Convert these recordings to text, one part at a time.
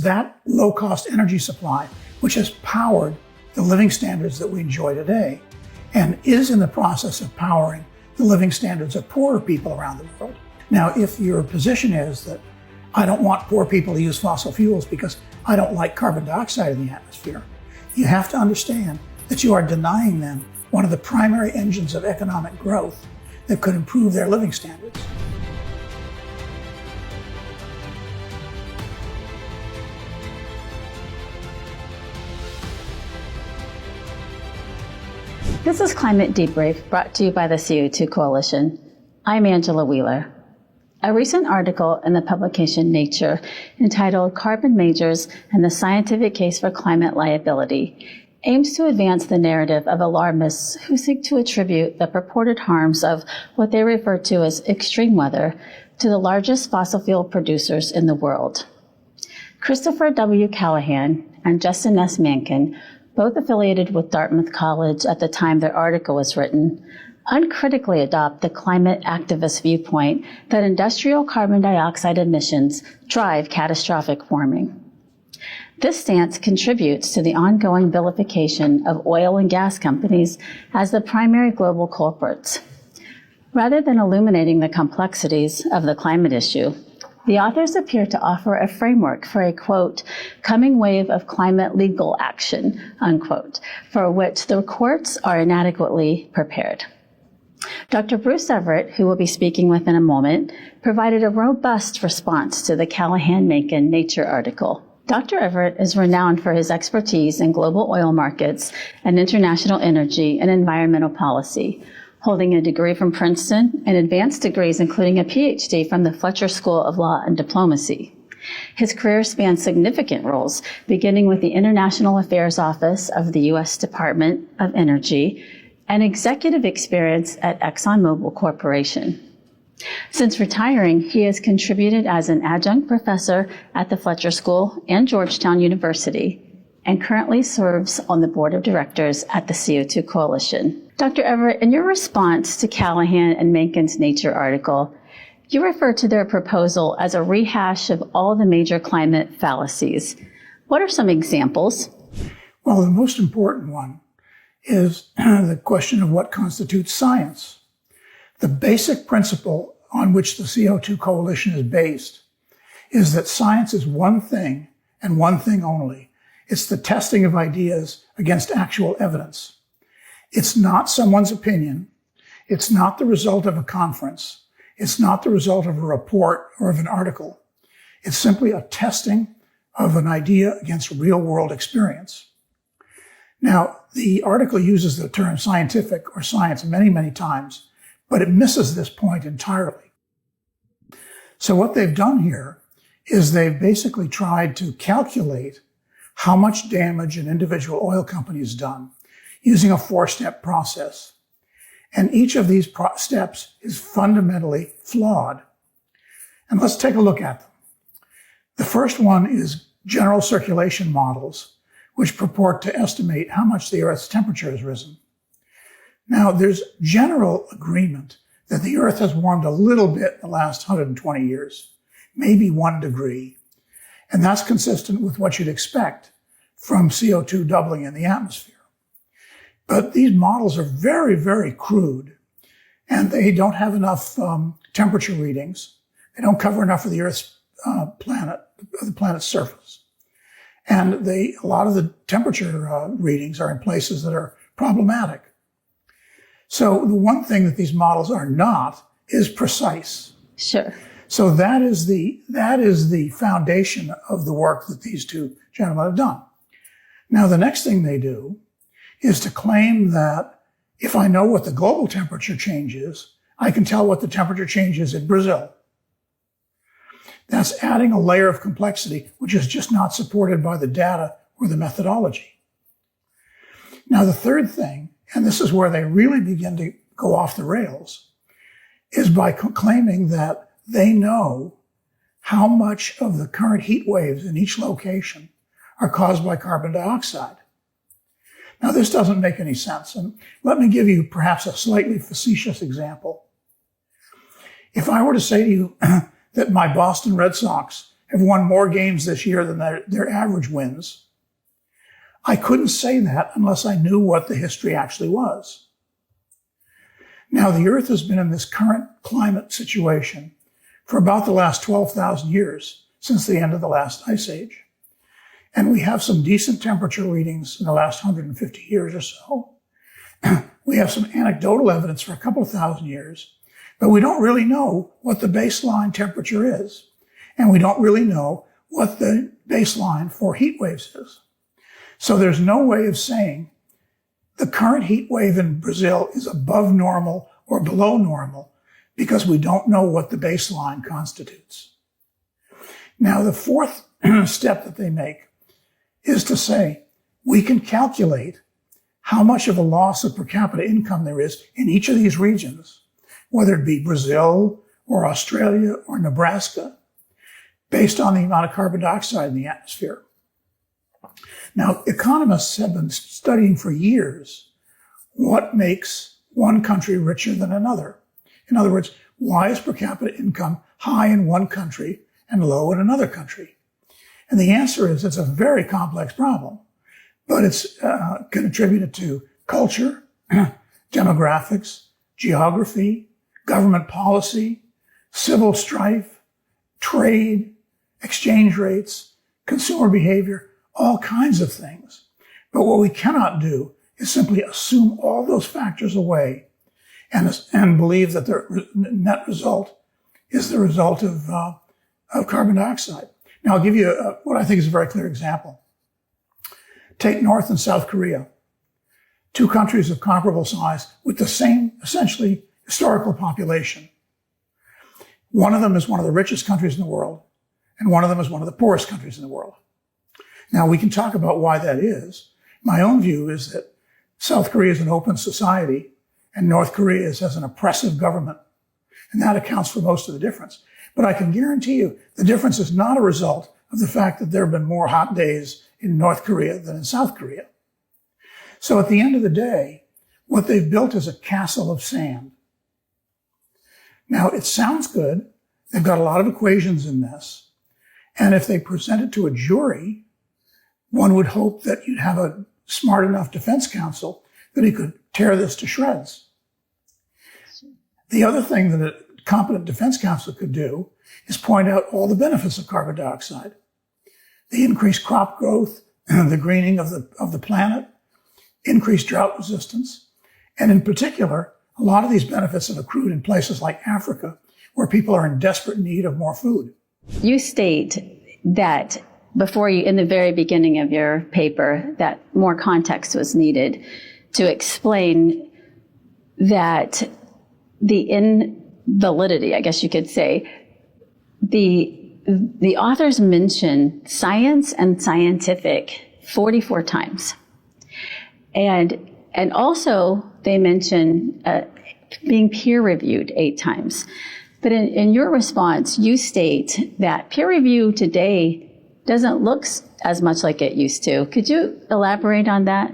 that low-cost energy supply which has powered the living standards that we enjoy today and is in the process of powering the living standards of poorer people around the world. Now, if your position is that I don't want poor people to use fossil fuels because I don't like carbon dioxide in the atmosphere, you have to understand that you are denying them one of the primary engines of economic growth that could improve their living standards. This is Climate Debrief, brought to you by the CO2 Coalition. I'm Angela Wheeler. A recent article in the publication Nature entitled Carbon Majors and the Scientific Case for Climate Liability aims to advance the narrative of alarmists who seek to attribute the purported harms of what they refer to as extreme weather to the largest fossil fuel producers in the world. Christopher W. Callahan and Justin S. Mankin, both affiliated with Dartmouth College at the time their article was written, uncritically adopt the climate activist viewpoint that industrial carbon dioxide emissions drive catastrophic warming. This stance contributes to the ongoing vilification of oil and gas companies as the primary global culprits. Rather than illuminating the complexities of the climate issue, the authors appear to offer a framework for a, quote, coming wave of climate legal action, unquote, for which the courts are inadequately prepared. Dr. Bruce Everett, who we'll be speaking with in a moment, provided a robust response to the Callahan-Mankin Nature article. Dr. Everett is renowned for his expertise in global oil markets and international energy and environmental policy, holding a degree from Princeton and advanced degrees including a PhD from the Fletcher School of Law and Diplomacy. His career spans significant roles, beginning with the International Affairs Office of the U.S. Department of Energy and executive experience at ExxonMobil Corporation. Since retiring, he has contributed as an adjunct professor at the Fletcher School and Georgetown University, and currently serves on the board of directors at the CO2 Coalition. Dr. Everett, in your response to Callahan and Mankin's Nature article, you refer to their proposal as a rehash of all the major climate fallacies. What are some examples? Well, the most important one is the question of what constitutes science. The basic principle on which the CO2 Coalition is based is that science is one thing and one thing only. It's the testing of ideas against actual evidence. It's not someone's opinion. It's not the result of a conference. It's not the result of a report or of an article. It's simply a testing of an idea against real-world experience. Now, the article uses the term scientific or science many, many times, but it misses this point entirely. So what they've done here is they've basically tried to calculate how much damage an individual oil company has done using a four-step process. And each of these steps is fundamentally flawed. And let's take a look at them. The first one is general circulation models, which purport to estimate how much the Earth's temperature has risen. Now, there's general agreement that the Earth has warmed a little bit in the last 120 years, maybe 1 degree. And that's consistent with what you'd expect from CO2 doubling in the atmosphere. But these models are very, very crude, and they don't have enough temperature readings. They don't cover enough of the Earth's the planet's surface. And a lot of the temperature readings are in places that are problematic. So the one thing that these models are not is precise. Sure. So that is the foundation of the work that these two gentlemen have done. Now, the next thing they do is to claim that if I know what the global temperature change is, I can tell what the temperature change is in Brazil. That's adding a layer of complexity, which is just not supported by the data or the methodology. Now, the third thing, and this is where they really begin to go off the rails, is by claiming that they know how much of the current heat waves in each location are caused by carbon dioxide. Now, this doesn't make any sense, and let me give you perhaps a slightly facetious example. If I were to say to you that my Boston Red Sox have won more games this year than their average wins. I couldn't say that unless I knew what the history actually was. Now, the Earth has been in this current climate situation for about the last 12,000 years, since the end of the last ice age. And we have some decent temperature readings in the last 150 years or so. We have some anecdotal evidence for a couple of thousand years, but we don't really know what the baseline temperature is. And we don't really know what the baseline for heat waves is. So there's no way of saying the current heat wave in Brazil is above normal or below normal because we don't know what the baseline constitutes. Now, the fourth step that they make is to say we can calculate how much of a loss of per capita income there is in each of these regions, whether it be Brazil or Australia or Nebraska, based on the amount of carbon dioxide in the atmosphere. Now, economists have been studying for years what makes one country richer than another. In other words, why is per capita income high in one country and low in another country? And the answer is it's a very complex problem, but it's contributed to culture, demographics, geography, government policy, civil strife, trade, exchange rates, consumer behavior, all kinds of things. But what we cannot do is simply assume all those factors away and believe that the net result is the result of carbon dioxide. Now, I'll give you what I think is a very clear example. Take North and South Korea, two countries of comparable size with the same, essentially, historical population. One of them is one of the richest countries in the world, and one of them is one of the poorest countries in the world. Now, we can talk about why that is. My own view is that South Korea is an open society, and North Korea has an oppressive government, and that accounts for most of the difference. But I can guarantee you the difference is not a result of the fact that there have been more hot days in North Korea than in South Korea. So at the end of the day, what they've built is a castle of sand. Now, it sounds good. They've got a lot of equations in this. And if they present it to a jury, one would hope that you'd have a smart enough defense counsel that he could tear this to shreds. The other thing that a competent defense counsel could do is point out all the benefits of carbon dioxide. The increased crop growth, the greening of the planet, increased drought resistance, and in particular, a lot of these benefits have accrued in places like Africa, where people are in desperate need of more food. You state that in the very beginning of your paper, that more context was needed to explain that the invalidity, I guess you could say, the authors mention science and scientific 44 times. And also they mention being peer reviewed 8 times. But in your response, you state that peer review today doesn't look as much like it used to. Could you elaborate on that?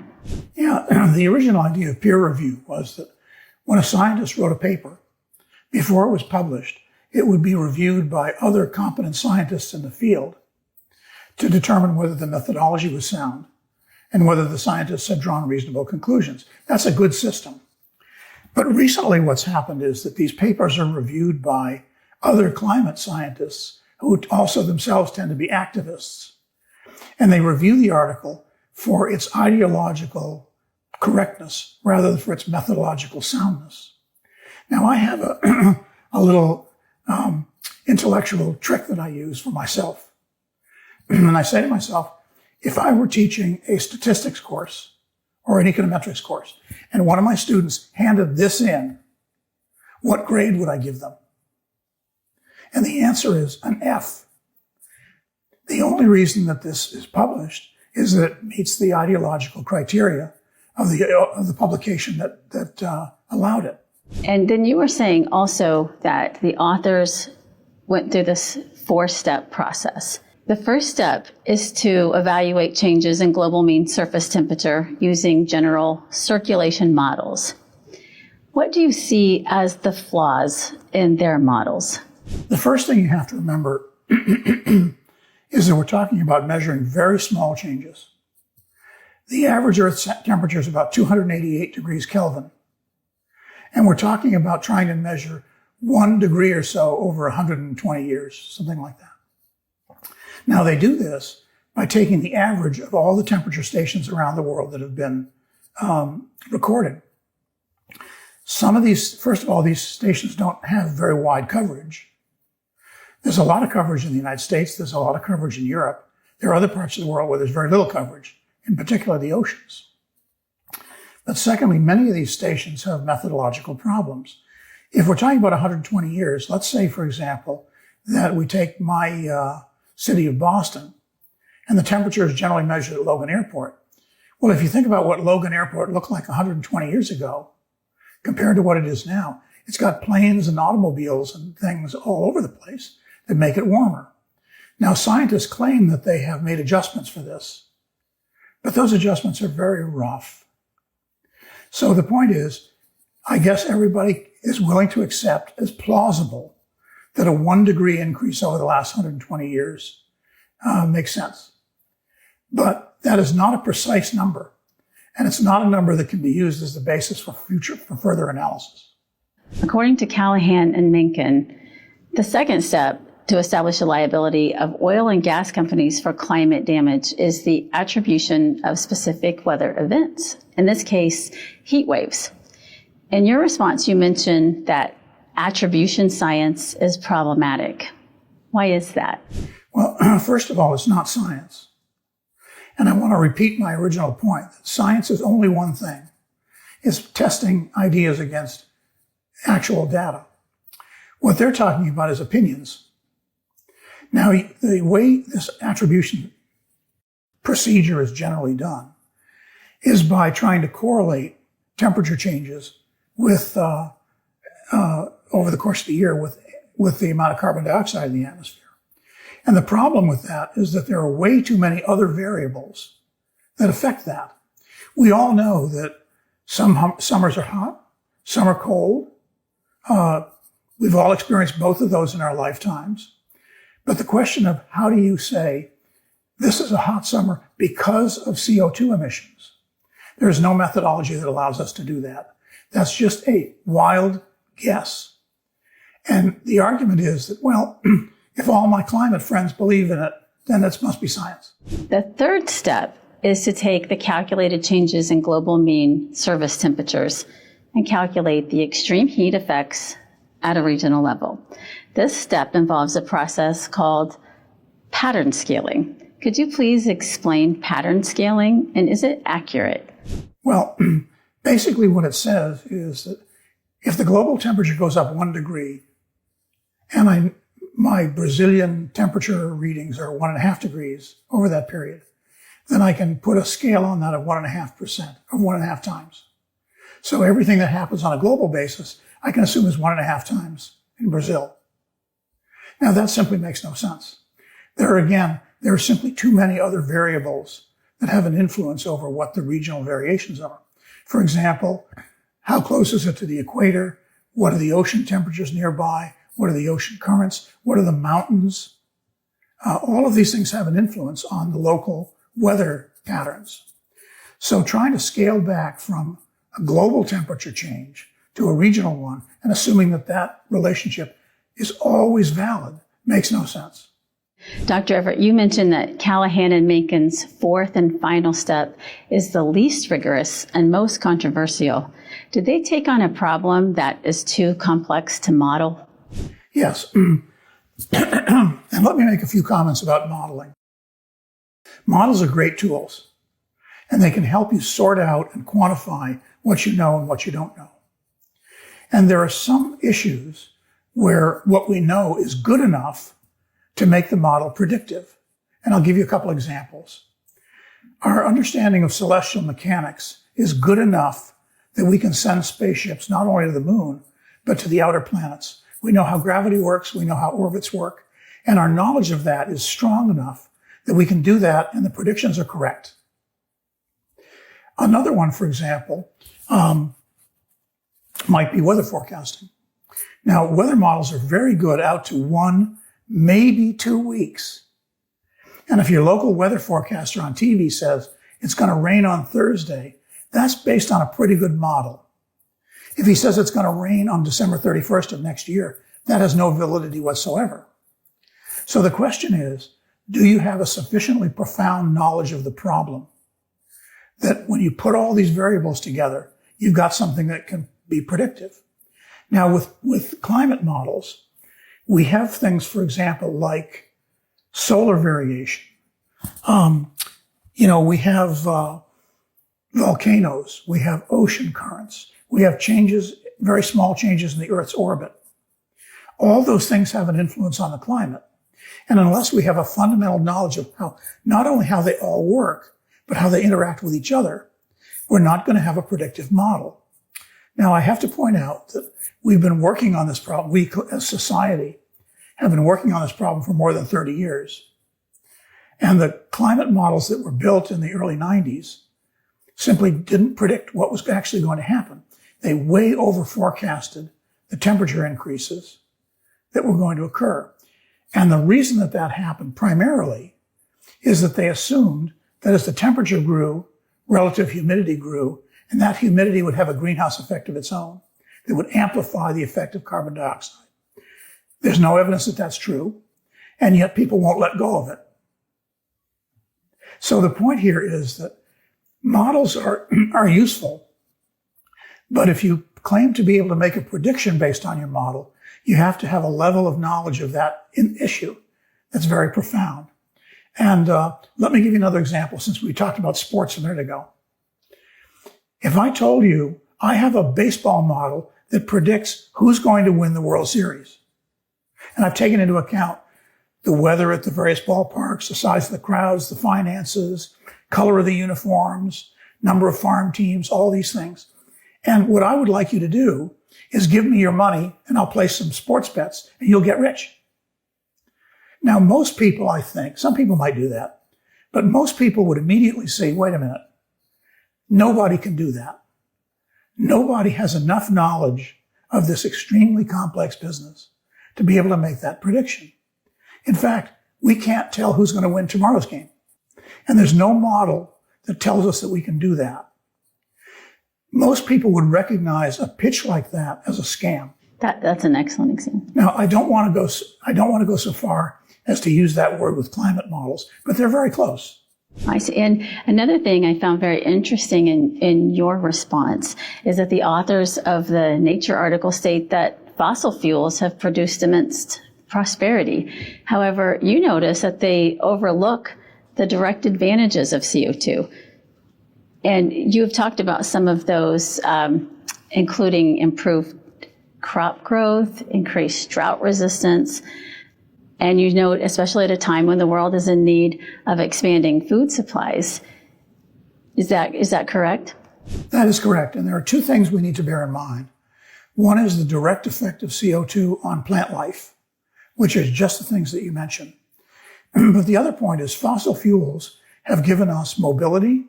Yeah, the original idea of peer review was that when a scientist wrote a paper, before it was published, it would be reviewed by other competent scientists in the field to determine whether the methodology was sound and whether the scientists had drawn reasonable conclusions. That's a good system. But recently what's happened is that these papers are reviewed by other climate scientists who also themselves tend to be activists. And they review the article for its ideological correctness rather than for its methodological soundness. Now, I have a little intellectual trick that I use for myself. And I say to myself, if I were teaching a statistics course or an econometrics course, and one of my students handed this in, what grade would I give them? And the answer is an F. The only reason that this is published is that it meets the ideological criteria of the publication that allowed it. And then you were saying also that the authors went through this 4-step process. The first step is to evaluate changes in global mean surface temperature using general circulation models. What do you see as the flaws in their models? The first thing you have to remember is that we're talking about measuring very small changes. The average Earth temperature is about 288 degrees Kelvin. And we're talking about trying to measure 1 degree or so over 120 years, something like that. Now, they do this by taking the average of all the temperature stations around the world that have been recorded. Some of these, first of all, these stations don't have very wide coverage. There's a lot of coverage in the United States. There's a lot of coverage in Europe. There are other parts of the world where there's very little coverage, in particular the oceans. But secondly, many of these stations have methodological problems. If we're talking about 120 years, let's say, for example, that we take my city of Boston, and the temperature is generally measured at Logan Airport. Well, if you think about what Logan Airport looked like 120 years ago, compared to what it is now, it's got planes and automobiles and things all over the place that make it warmer. Now, scientists claim that they have made adjustments for this, but those adjustments are very rough. So the point is, I guess everybody is willing to accept as plausible that a 1 degree increase over the last 120 years makes sense. But that is not a precise number, and it's not a number that can be used as the basis for further analysis. According to Callahan and Mencken, the second step to establish the liability of oil and gas companies for climate damage is the attribution of specific weather events, in this case, heat waves. In your response, you mentioned that attribution science is problematic. Why is that? Well, first of all, it's not science. And I want to repeat my original point that science is only one thing. It's testing ideas against actual data. What they're talking about is opinions. Now, the way this attribution procedure is generally done is by trying to correlate temperature changes with over the course of the year with the amount of carbon dioxide in the atmosphere. And the problem with that is that there are way too many other variables that affect that. We all know that some summers are hot, some are cold. We've all experienced both of those in our lifetimes. But the question of how do you say this is a hot summer because of CO2 emissions? There's no methodology that allows us to do that. That's just a wild guess. And the argument is that, well, if all my climate friends believe in it, then it must be science. The third step is to take the calculated changes in global mean surface temperatures and calculate the extreme heat effects at a regional level. This step involves a process called pattern scaling. Could you please explain pattern scaling, and is it accurate? Well, basically what it says is that if the global temperature goes up 1 degree, and my Brazilian temperature readings are 1.5 degrees over that period, then I can put a scale on that of 1.5%, of 1.5 times. So everything that happens on a global basis, I can assume is 1.5 times in Brazil. Now that simply makes no sense. There are simply too many other variables that have an influence over what the regional variations are. For example, how close is it to the equator? What are the ocean temperatures nearby? What are the ocean currents? What are the mountains? All of these things have an influence on the local weather patterns. So trying to scale back from a global temperature change to a regional one and assuming that that relationship is always valid makes no sense. Dr. Everett, you mentioned that Callahan and Mencken's fourth and final step is the least rigorous and most controversial. Did they take on a problem that is too complex to model? Yes. And let me make a few comments about modeling. Models are great tools, and they can help you sort out and quantify what you know and what you don't know. And there are some issues where what we know is good enough to make the model predictive. And I'll give you a couple examples. Our understanding of celestial mechanics is good enough that we can send spaceships not only to the moon, but to the outer planets. We know how gravity works, we know how orbits work, and our knowledge of that is strong enough that we can do that and the predictions are correct. Another one, for example, might be weather forecasting. Now, weather models are very good out to 1, maybe 2 weeks. And if your local weather forecaster on TV says it's going to rain on Thursday, that's based on a pretty good model. If he says it's going to rain on December 31st of next year, that has no validity whatsoever. So the question is, do you have a sufficiently profound knowledge of the problem that when you put all these variables together, you've got something that can be predictive? Now, with climate models, we have things, for example, like solar variation. We have volcanoes, we have ocean currents, we have changes, very small changes in the Earth's orbit. All those things have an influence on the climate. And unless we have a fundamental knowledge of not only how they all work, but how they interact with each other, we're not going to have a predictive model. Now, I have to point out that we've been working on this problem. We, as society, have been working on this problem for more than 30 years. And the climate models that were built in the early 90s simply didn't predict what was actually going to happen. They way over forecasted the temperature increases that were going to occur. And the reason that happened primarily is that they assumed that as the temperature grew, relative humidity grew, and that humidity would have a greenhouse effect of its own that would amplify the effect of carbon dioxide. There's no evidence that that's true, and yet people won't let go of it. So the point here is that models are useful, but if you claim to be able to make a prediction based on your model, you have to have a level of knowledge of that issue that's very profound. And let me give you another example, since we talked about sports a minute ago. If I told you I have a baseball model that predicts who's going to win the World Series, and I've taken into account the weather at the various ballparks, the size of the crowds, the finances, color of the uniforms, number of farm teams, all these things. And what I would like you to do is give me your money and I'll place some sports bets and you'll get rich. Now, most people, I think, some people might do that, but most people would immediately say, wait a minute, nobody can do that. Nobody has enough knowledge of this extremely complex business to be able to make that prediction. In fact, we can't tell who's going to win tomorrow's game. And there's no model that tells us that we can do that. Most people would recognize a pitch like that as a scam. That's an excellent example. Now, I don't want to go so far as to use that word with climate models, but they're very close. I see. And another thing I found very interesting in your response is that the authors of the Nature article state that fossil fuels have produced immense prosperity. However, you notice that they overlook the direct advantages of CO2. And you've talked about some of those, including improved crop growth, increased drought resistance, and you note, especially at a time when the world is in need of expanding food supplies. Is that correct? That is correct. And there are two things we need to bear in mind. One is the direct effect of CO2 on plant life, which is just the things that you mentioned. But the other point is fossil fuels have given us mobility.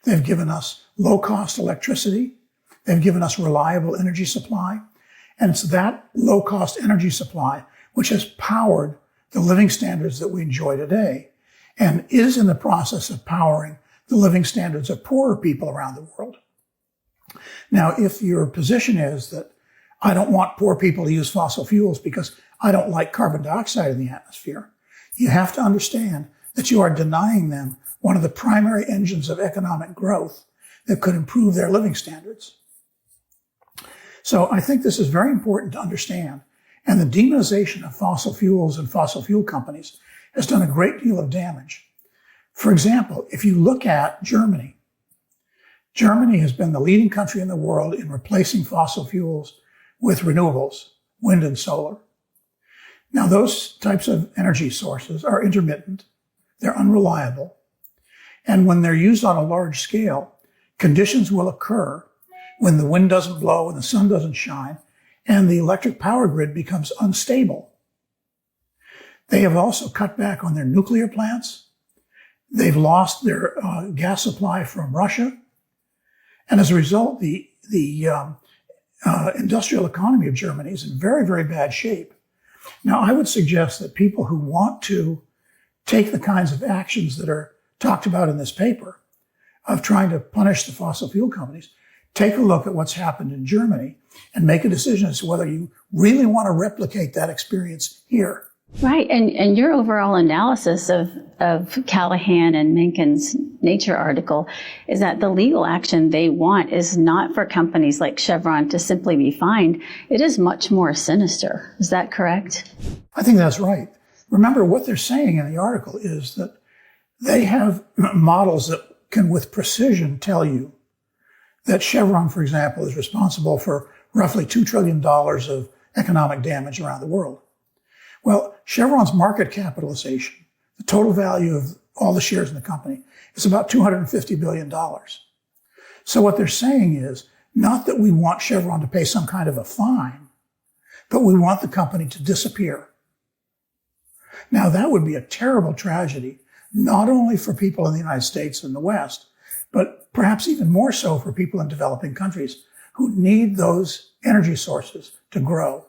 They've given us low-cost electricity. They've given us reliable energy supply. And it's that low-cost energy supply which has powered the living standards that we enjoy today and is in the process of powering the living standards of poorer people around the world. Now, if your position is that I don't want poor people to use fossil fuels because I don't like carbon dioxide in the atmosphere, you have to understand that you are denying them one of the primary engines of economic growth that could improve their living standards. So I think this is very important to understand. And the demonization of fossil fuels and fossil fuel companies has done a great deal of damage. For example, if you look at Germany, Germany has been the leading country in the world in replacing fossil fuels with renewables, wind and solar. Now, those types of energy sources are intermittent, they're unreliable, and when they're used on a large scale, conditions will occur when the wind doesn't blow and the sun doesn't shine, and the electric power grid becomes unstable. They have also cut back on their nuclear plants. They've lost their gas supply from Russia. And as a result, the industrial economy of Germany is in very, very bad shape. Now, I would suggest that people who want to take the kinds of actions that are talked about in this paper of trying to punish the fossil fuel companies, take a look at what's happened in Germany and make a decision as to whether you really want to replicate that experience here. Right. And your overall analysis of Callahan and Mencken's Nature article is that the legal action they want is not for companies like Chevron to simply be fined. It is much more sinister. Is that correct? I think that's right. Remember, what they're saying in the article is that they have models that can with precision tell you that Chevron, for example, is responsible for roughly $2 trillion of economic damage around the world. Well, Chevron's market capitalization, the total value of all the shares in the company, is about $250 billion. So what they're saying is not that we want Chevron to pay some kind of a fine, but we want the company to disappear. Now, that would be a terrible tragedy, not only for people in the United States and the West, but perhaps even more so for people in developing countries who need those energy sources to grow.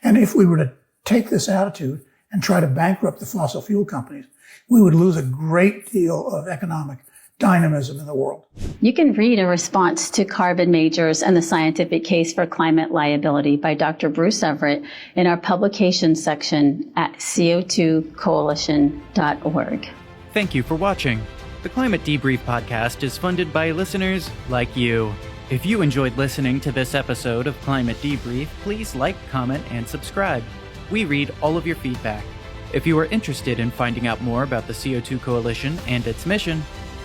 And if we were to take this attitude and try to bankrupt the fossil fuel companies, we would lose a great deal of economic dynamism in the world. You can read a response to carbon majors and the scientific case for climate liability by Dr. Bruce Everett in our publications section at co2coalition.org. Thank you for watching. The Climate Debrief podcast is funded by listeners like you. If you enjoyed listening to this episode of Climate Debrief, please like, comment, and subscribe. We read all of your feedback. If you are interested in finding out more about the CO2 Coalition and its mission,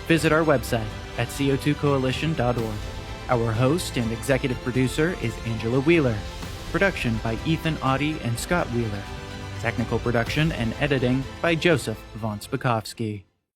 visit our website at co2coalition.org. Our host and executive producer is Angela Wheeler. Production by Ethan Audie and Scott Wheeler. Technical production and editing by Joseph von Spakovsky.